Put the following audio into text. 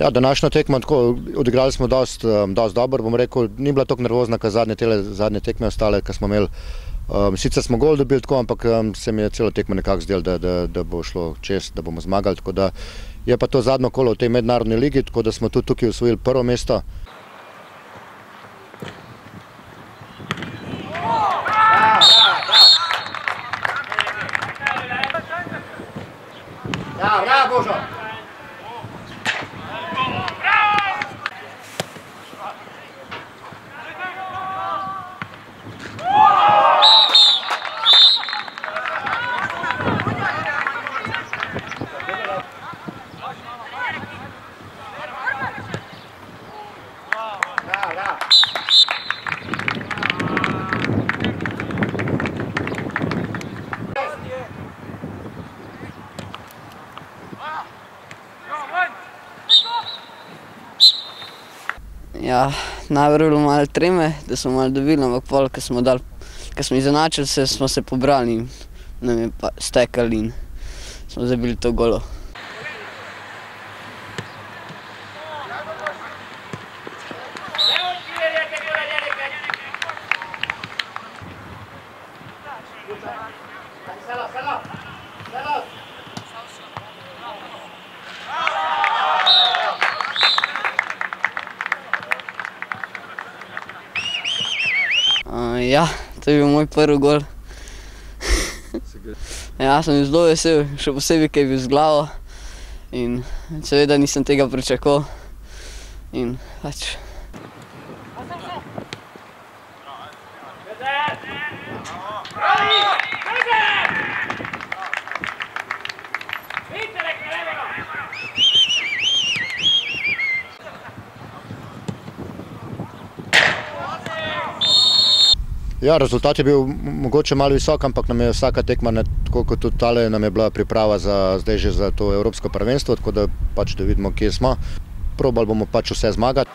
Ja, današnjo tekmo tako odigrali smo dosti dobro, bom rekel, ni bila toliko nervozna, kot zadnje tekme ostale, ki smo imeli. Sicer smo gol dobili tako, ampak se mi je celo tekmo nekako zdelo, da bo šlo čez, da bomo zmagali, tako da je pa to zadnjo kolo v tej mednarodni ligi, tako da smo tudi tukaj osvojili prvo mesto. Ja, Božo! Ja, najprej je bilo malo treme, da smo malo dobili, ampak pol, ko smo izenačili, smo se pobrali in nam je pa stekali in smo zabili to golo. Ja, to je bil moj prvi gol. Ja, sem bil zelo vesel, še posebej, ker je bil z glavo in seveda nisem tega pričakoval in pač. Ja, rezultat je bil mogoče malo visok, ampak nam je vsaka tekma, tako kot tudi tale, nam je bila priprava zdaj že za to evropsko prvenstvo, tako da pač da vidimo, kje smo. Probali bomo pač vse zmagati.